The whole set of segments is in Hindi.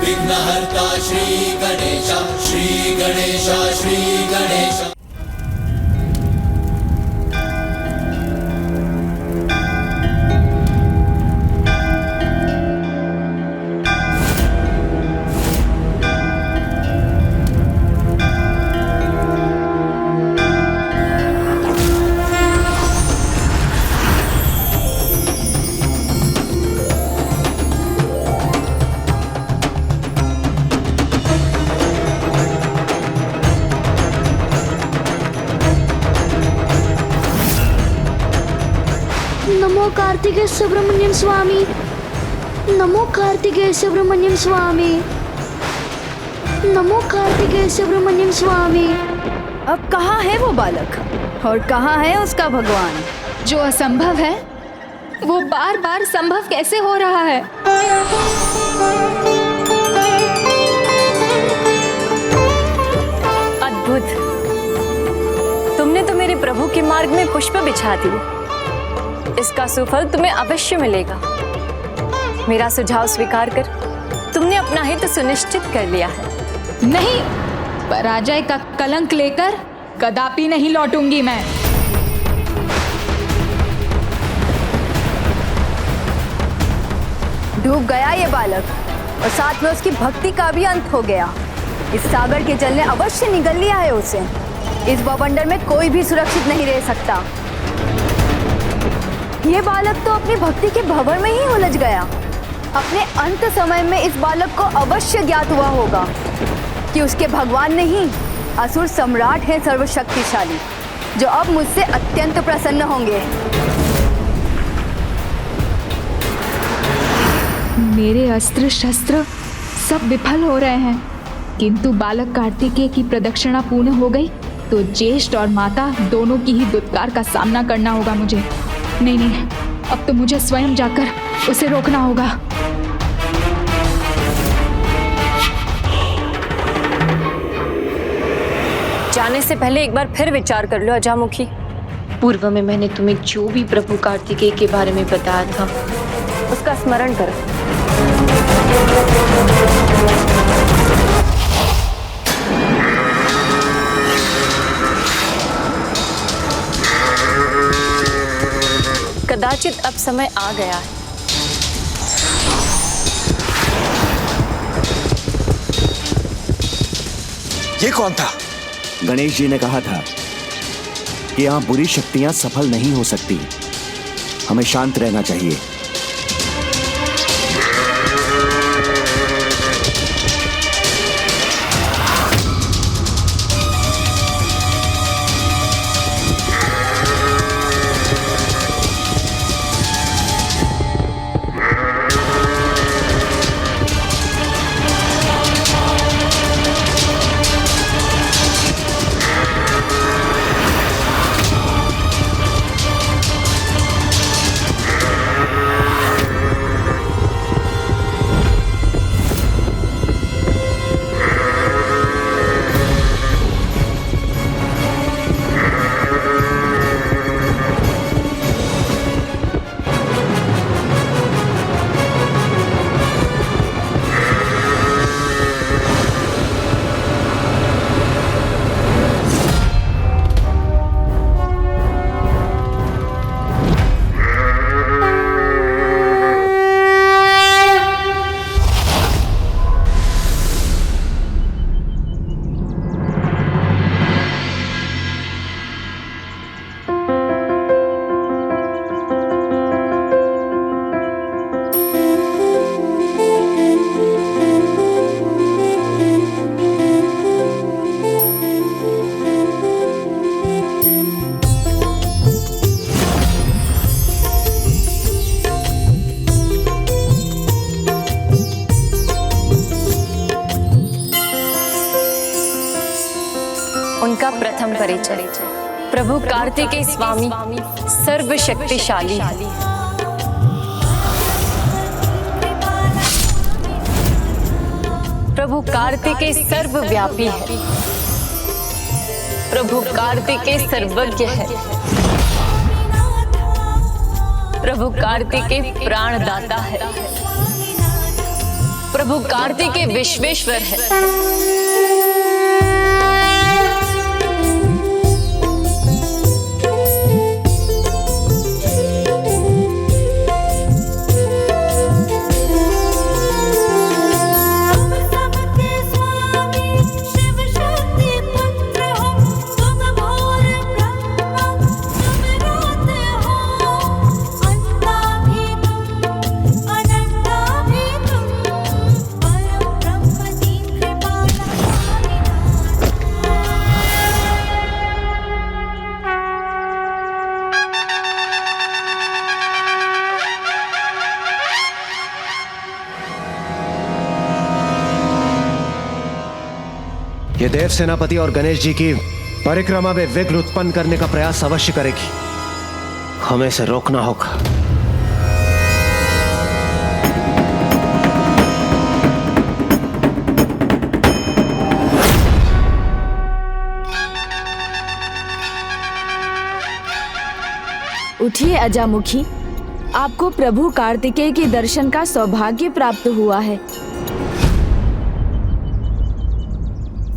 विघ्नहर्ता श्री गणेश, श्री गणेश, श्री गणेश। नमो कार्तिकेय सुब्रमण्यम स्वामी, नमो कार्तिकेय सुब्रमण्यम स्वामी, नमो कार्तिकेय सुब्रमण्यम स्वामी। अब कहाँ है वो बालक और कहाँ है उसका भगवान? जो असंभव है वो बार बार संभव कैसे हो रहा है? अद्भुत! तुमने तो मेरे प्रभु के मार्ग में पुष्प बिछा दी। इसका सुफल तुम्हें अवश्य मिलेगा। मेरा सुझाव स्वीकार कर तुमने अपना हित सुनिश्चित कर लिया है। नहीं, पराजय का कलंक लेकर कदापि नहीं लौटूंगी मैं। डूब गया ये बालक और साथ में उसकी भक्ति का भी अंत हो गया। इस सागर के जल ने अवश्य निगल लिया है उसे। इस बवंडर में कोई भी सुरक्षित नहीं रह सकता। ये बालक तो अपनी भक्ति के भंवर में ही उलझ गया। अपने अंत समय में इस बालक को अवश्य ज्ञात हुआ होगा कि उसके भगवान नहीं, असुर सम्राट है सर्वशक्तिशाली, जो अब मुझसे अत्यंत प्रसन्न होंगे। मेरे अस्त्र शस्त्र सब विफल हो रहे हैं, किंतु बालक कार्तिकेय की प्रदक्षिणा पूर्ण हो गई तो ज्येष्ठ और माता दोनों की ही दुत्कार का सामना करना होगा मुझे। नहीं, अब तो मुझे स्वयं जाकर उसे रोकना होगा। जाने से पहले एक बार फिर विचार कर लो अजामुखी। पूर्व में मैंने तुम्हें जो भी प्रभु कार्तिकेय के बारे में बताया था उसका स्मरण करो। कदाचित अब समय आ गया है। ये कौन था? गणेश जी ने कहा था कि यहाँ बुरी शक्तियां सफल नहीं हो सकती, हमें शांत रहना चाहिए। उनका प्रथम परिचय। प्रभु कार्तिकेय स्वामी सर्वशक्तिशाली। प्रभु कार्तिकेय सर्वव्यापी है। प्रभु कार्तिकेय सर्वज्ञ है। प्रभु कार्तिकेय प्राणदाता है। प्रभु कार्तिकेय विश्वेश्वर है। ये देव सेनापति और गणेश जी की परिक्रमा में विघ्न उत्पन्न करने का प्रयास अवश्य करेगी। हमें इसे रोकना होगा। उठिए अजामुखी, आपको प्रभु कार्तिकेय के दर्शन का सौभाग्य प्राप्त हुआ है।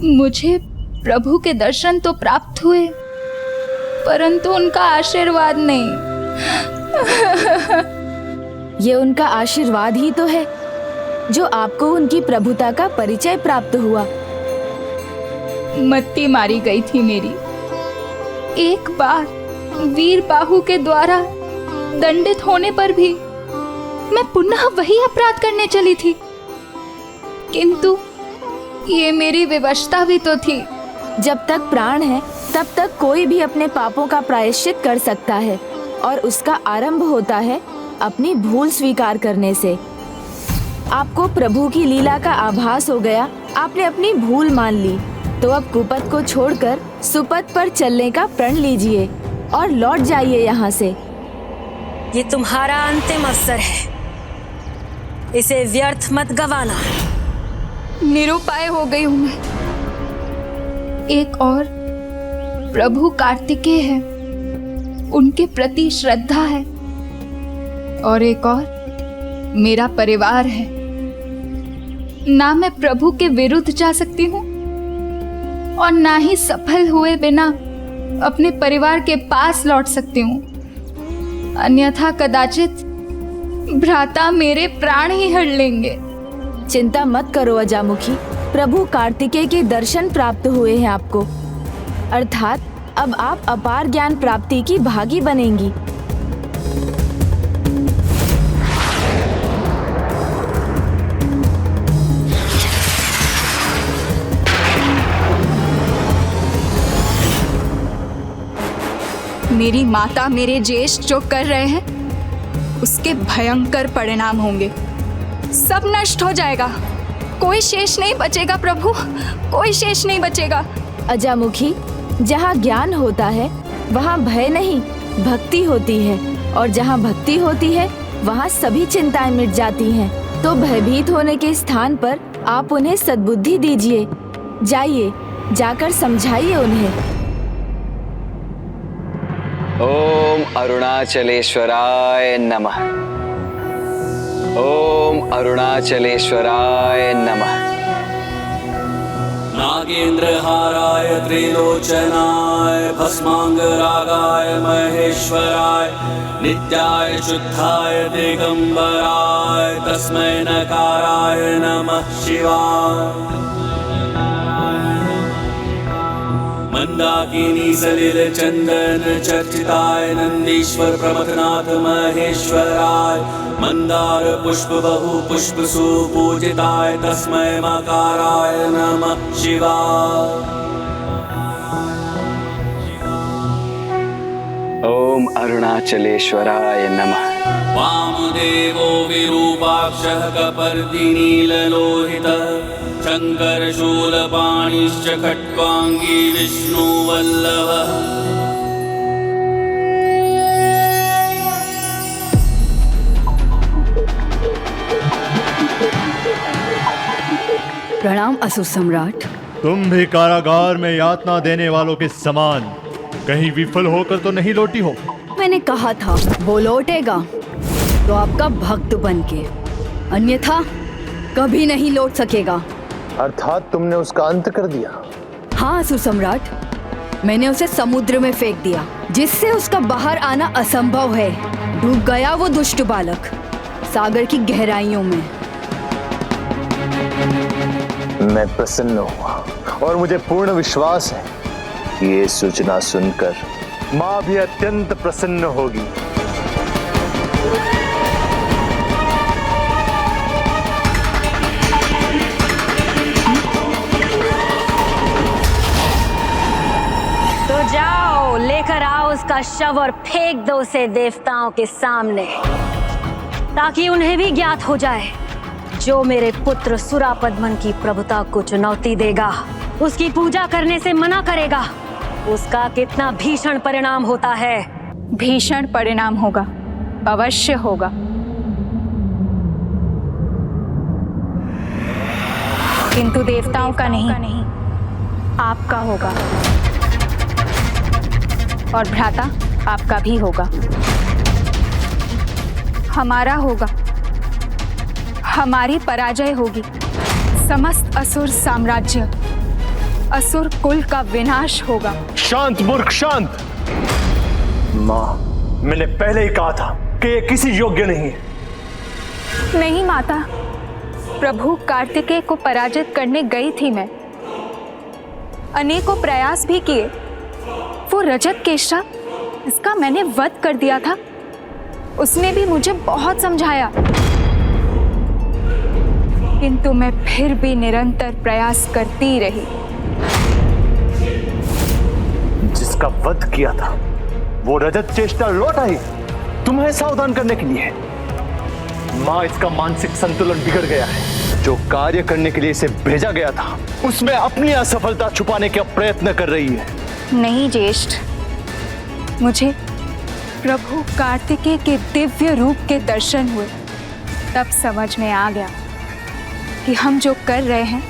मुझे प्रभु के दर्शन तो प्राप्त हुए, परंतु उनका आशीर्वाद नहीं। ये उनका आशीर्वाद ही तो है जो आपको उनकी प्रभुता का परिचय प्राप्त हुआ। मत्ती मारी गई थी मेरी। एक बार वीर बाहु के द्वारा दंडित होने पर भी मैं पुनः वही अपराध करने चली थी, किंतु ये मेरी विवशता भी तो थी। जब तक प्राण है तब तक कोई भी अपने पापों का प्रायश्चित कर सकता है, और उसका आरंभ होता है अपनी भूल स्वीकार करने से। आपको प्रभु की लीला का आभास हो गया, आपने अपनी भूल मान ली, तो अब कुपथ को छोड़कर सुपथ पर चलने का प्रण लीजिए और लौट जाइए यहाँ से। ये तुम्हारा अंतिम अवसर है, इसे व्यर्थ मत गवाना। निरुपाय हो गई हूं मैं। एक और प्रभु कार्तिकेय है, उनके प्रति श्रद्धा है, और एक और मेरा परिवार है। ना मैं प्रभु के विरुद्ध जा सकती हूँ और ना ही सफल हुए बिना अपने परिवार के पास लौट सकती हूँ, अन्यथा कदाचित भ्राता मेरे प्राण ही हर लेंगे। चिंता मत करो अजामुखी, प्रभु कार्तिकेय के दर्शन प्राप्त हुए हैं आपको, अर्थात अब आप अपार ज्ञान प्राप्ति की भागी बनेंगी। मेरी माता मेरे ज्येष्ठ जो कर रहे हैं उसके भयंकर परिणाम होंगे। सब नष्ट हो जाएगा, कोई शेष नहीं बचेगा प्रभु, कोई शेष नहीं बचेगा। अजामुखी, जहाँ ज्ञान होता है वहाँ भय नहीं भक्ति होती है, और जहाँ भक्ति होती है वहाँ सभी चिंताएं मिट जाती हैं। तो भयभीत होने के स्थान पर आप उन्हें सद्बुद्धि दीजिए। जाइए, जाकर समझाइए उन्हें। ओम अरुणाचलेश्वराय नमः। ओम अरुणाचलेश्वराय नमः। नागेन्द्रहाराय त्रिलोचनाय भस्मांगरागाय महेश्वराय नित्याय शुद्धाय दिगंबराय तस्मै नकाराय नमः शिवाय। मंदाकिनी सलिल चंदन चर्चिताय नंदीश्वर प्रमथनाथ महेश्वराय मंदार पुष्प बहु पुष्प सुपूजिताय तस्मै मकाराय नमः शिवाय। ओम अरुणाचलेश्वराय नमः। वामदेवो विरूपाक्षः कपर्दिनीललोहितः शंकर शूलपाणिश्च खट्वांगी विष्णुवल्लभः। प्रणाम असुर सम्राट। तुम भी कारागार में यातना देने वालों के समान कहीं विफल होकर तो नहीं लौटी हो? मैंने कहा था वो लौटेगा तो आपका भक्त बनके, अन्यथा कभी नहीं लौट सकेगा। अर्थात तुमने उसका अंत कर दिया? हाँ असुर सम्राट, मैंने उसे समुद्र में फेंक दिया, जिससे उसका बाहर आना असंभव है। डूब गया वो दुष्ट बालक सागर की गहराइयों में। मैं प्रसन्न हुआ और मुझे पूर्ण विश्वास है कि ये सूचना सुनकर माँ भी अत्यंत प्रसन्न होगी। तो जाओ, लेकर आओ उसका शव और फेंक दो उसे देवताओं के सामने, ताकि उन्हें भी ज्ञात हो जाए जो मेरे पुत्र सुरापद्मन की प्रभुता को चुनौती देगा, उसकी पूजा करने से मना करेगा, उसका कितना भीषण परिणाम होता है। भीषण परिणाम होगा, अवश्य होगा। किंतु देवताओं का नहीं, आपका होगा। और भ्राता, आपका भी होगा। हमारा होगा। हमारी पराजय होगी। समस्त असुर साम्राज्य, असुर कुल का विनाश होगा। शांत मूर्ख, शांत। माँ, मैंने पहले ही कहा था कि ये किसी योग्य नहीं है। नहीं माता, प्रभु कार्तिकेय को पराजित करने गई थी मैं। अनेकों प्रयास भी किए। वो रजत केशा, इसका मैंने वध कर दिया था। उसने भी मुझे बहुत समझाया, किंतु मैं फिर भी निरंतर प्रयास करती रही। जिसका वध किया था वो रजत चेष्टा लौट आई तुम्हें सावधान करने के लिए। माँ, इसका मानसिक संतुलन बिगड़ गया है। जो कार्य करने के लिए इसे भेजा गया था उसमें अपनी असफलता छुपाने का प्रयत्न कर रही है। नहीं ज्येष्ठ, मुझे प्रभु कार्तिकेय के दिव्य रूप के दर्शन हुए, तब समझ में आ गया कि हम जो कर रहे हैं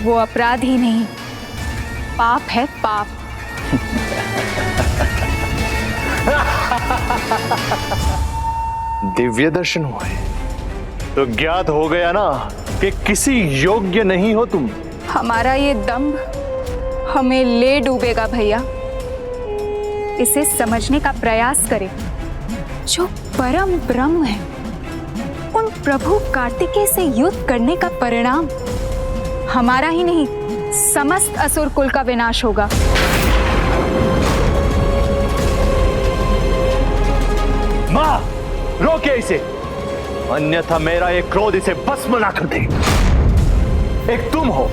वो अपराध ही नहीं, पाप है, पाप। दिव्य दर्शन हुए तो ज्ञात हो गया ना कि किसी योग्य नहीं हो तुम। हमारा ये दंभ हमें ले डूबेगा भैया। इसे समझने का प्रयास करें। जो परम ब्रह्म है, उन प्रभु कार्तिकेय से युद्ध करने का परिणाम हमारा ही नहीं, समस्त असुर कुल का विनाश होगा। माँ, रोके इसे, अन्यथा मेरा ये क्रोध इसे भस्म ना कर दे। एक तुम हो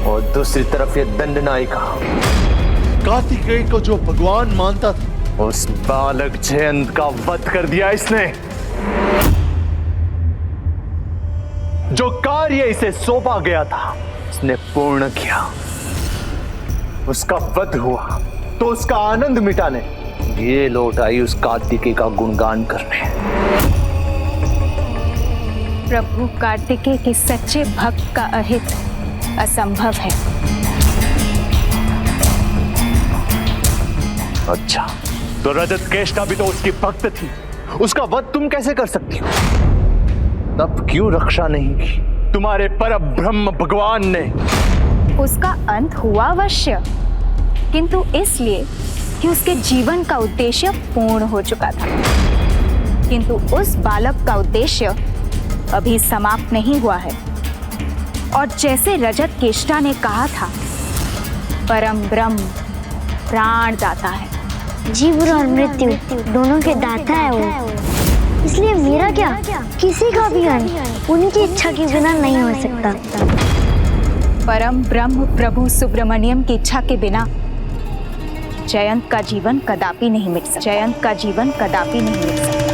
और दूसरी तरफ ये दंडनायिका। कार्तिकेय को जो भगवान मानता था, उस बालक जयंत का वध कर दिया इसने। जो कार्य इसे सौंपा गया था उसने पूर्ण किया। उसका वध हुआ तो उसका आनंद मिटाने ये लौट आई उस कार्तिकेय का गुणगान करने। प्रभु कार्तिकेय के सच्चे भक्त का अहित असंभव है। अच्छा, तो रजत केष्टा भी तो उसकी भक्त थी। उसका वध तुम कैसे कर सकती हो? तब क्यों रक्षा नहीं की तुम्हारे परम ब्रह्म भगवान ने? उसका अंत हुआ अवश्य, किंतु इसलिए कि उसके जीवन का उद्देश्य पूर्ण हो चुका था। किंतु उस बालक का उद्देश्य अभी समाप्त नहीं हुआ है। और जैसे रजत केष्टा ने कहा था, परम ब्रह्म प्राण दाता है। जीवन और मृत्यु दोनों के दाता है वो, इसलिए मेरा क्या, किसी का भी अंत उनकी इच्छा के बिना नहीं हो सकता। परम ब्रह्म प्रभु सुब्रमण्यम की इच्छा के बिना जयंत का जीवन कदापि नहीं मिट सकता। जयंत का जीवन कदापि नहीं मिट सकता।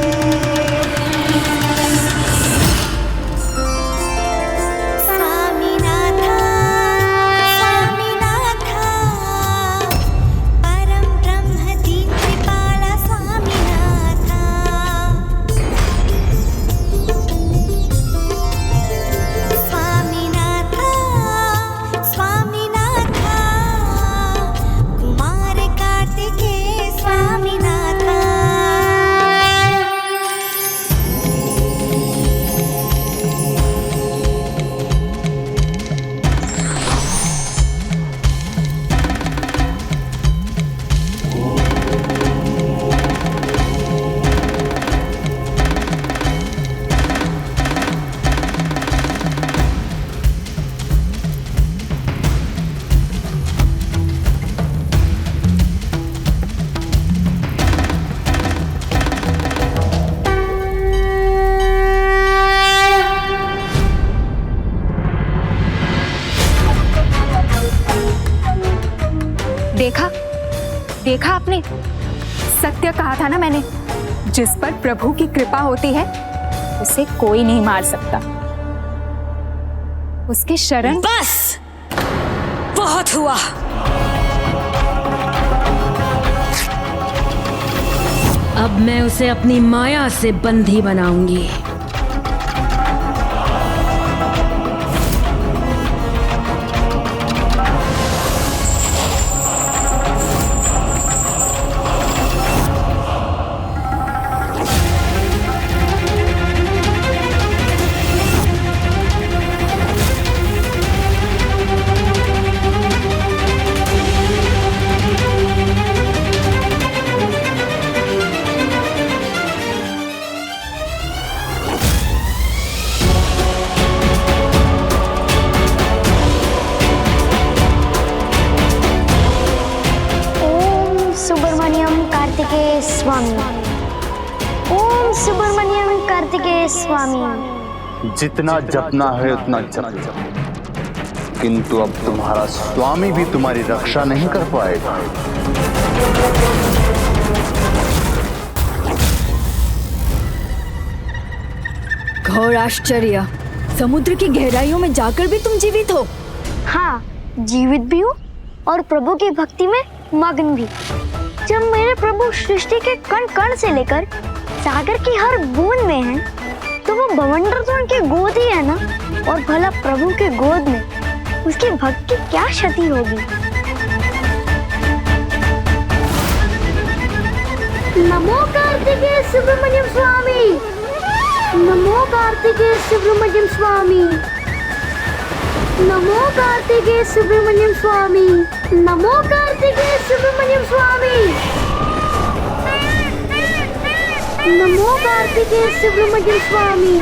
देखा आपने, सत्य कहा था ना मैंने, जिस पर प्रभु की कृपा होती है उसे कोई नहीं मार सकता। उसके शरण। बस, बहुत हुआ। अब मैं उसे अपनी माया से बंधी बनाऊंगी। स्वामी, ओम सुब्रमण्यम कार्तिकेय स्वामी। जितना जपना है उतना जप लो, किंतु अब तुम्हारा स्वामी भी तुम्हारी रक्षा नहीं कर पाएगा। घोर आश्चर्य, समुद्र की गहराइयों में जाकर भी तुम जीवित हो। हाँ, जीवित भी हूँ और प्रभु की भक्ति में मग्न भी। जब मेरे प्रभु सृष्टि के कण कण से लेकर सागर की हर बूंद में हैं, तो वो बवंडर तो उनके गोद ही है ना। और भला प्रभु के गोद में उसकी भक्ति की क्या क्षति होगी। नमो कार्तिकेय सुब्रमण्यम स्वामी, नमो कार्तिकेय सुब्रमण्यम स्वामी, नमो कार्तिकेय सुब्रमण्यम स्वामी, नमो कार्तिकेय सुब्रमण्यम स्वामी, नमो कार्तिकेय सुब्रमण्यम स्वामी।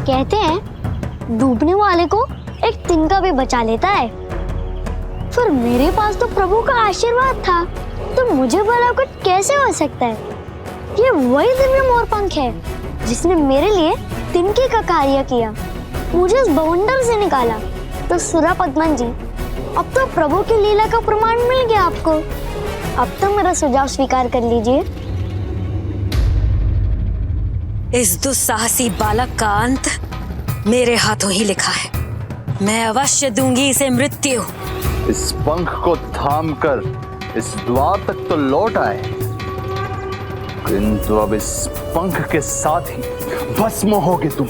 कहते हैं डूबने वाले को एक तिनका भी बचा लेता है। फिर मेरे पास तो प्रभु का आशीर्वाद था, तो मुझे भला कुछ कैसे हो सकता है। ये वही दिव्य मोरपंख है जिसने मेरे लिए तिनके का कार्य किया, मुझे इस बवंडर से निकाला। तो सुरापद्मन जी, अब तो प्रभु की लीला का प्रमाण मिल गया आपको। अब तो मेरा सुझाव स्वीकार कर लीजिए। इस दुस्साहसी बालक का अंत मेरे हाथों ही लिखा है। मैं अवश्य दूंगी इसे मृत्यु। इस पंख को थामकर इस द्वार तक तो लौट आए, किंतु अब इस पंख के साथ ही भस्म होगे तुम।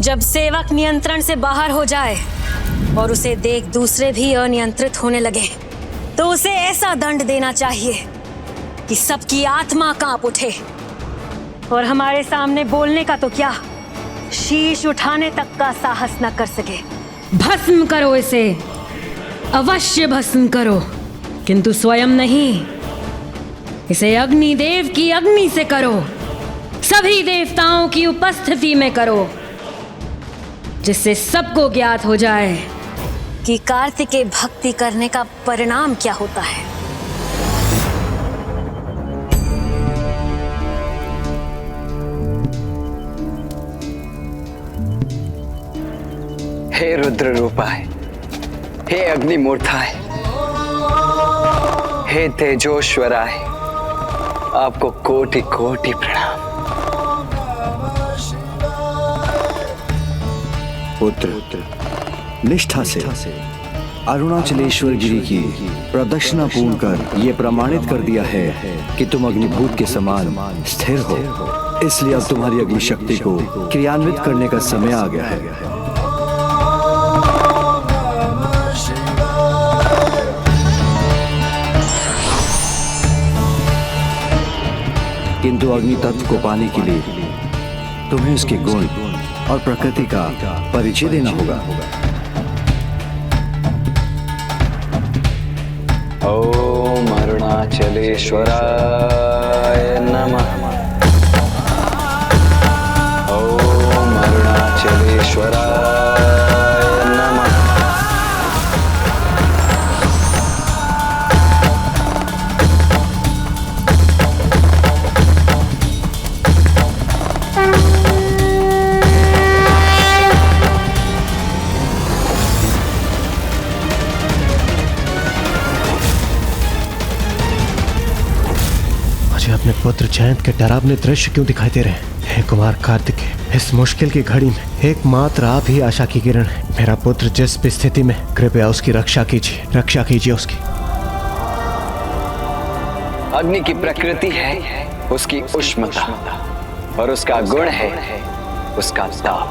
जब सेवक नियंत्रण से बाहर हो जाए और उसे देख दूसरे भी अनियंत्रित होने लगे, तो उसे ऐसा दंड देना चाहिए कि सबकी आत्मा कांप उठे। और हमारे सामने बोलने का तो क्या, शीश उठाने तक का साहस न कर सके। भस्म करो इसे, अवश्य भस्म करो, किंतु स्वयं नहीं, इसे अग्निदेव की अग्नि से करो, सभी देवताओं की उपस्थिति में करो, जिससे सबको ज्ञात हो जाए कि कार्तिकेय भक्ति करने का परिणाम क्या होता है। हे रुद्र रूपाय, हे अग्निमूर्ताय, हे तेजोश्वराय, आपको कोटि कोटि प्रणाम। पुत्र निष्ठा से अरुणाचलेश्वर गिरी की प्रदक्षिणा पूर्ण कर ये प्रमाणित कर दिया है कि तुम अग्निभूत के समान स्थिर हो। इसलिए अब तुम्हारी अग्नि शक्ति को क्रियान्वित करने का समय आ गया है। किंतु अग्नि तत्व को पाने के लिए तुम्हें उसके गुण और प्रकृति का परिचय देना होगा। ओम अरुणाचलेश्वराय नमः। ओम अरुणाचलेश्वराय नमः। मुझे अपने पुत्र जयंत के डरावने दृश्य क्यों दिखाई दे रहे हैं? हे कुमार कार्तिकेय, इस मुश्किल की घड़ी में एकमात्र आप ही आशा की किरण है। मेरा पुत्र जिस भी स्थिति में, कृपया उसकी रक्षा कीजिए उसकी। अग्नि की प्रकृति है उसकी उष्णता और उसका गुण है उसका ताप।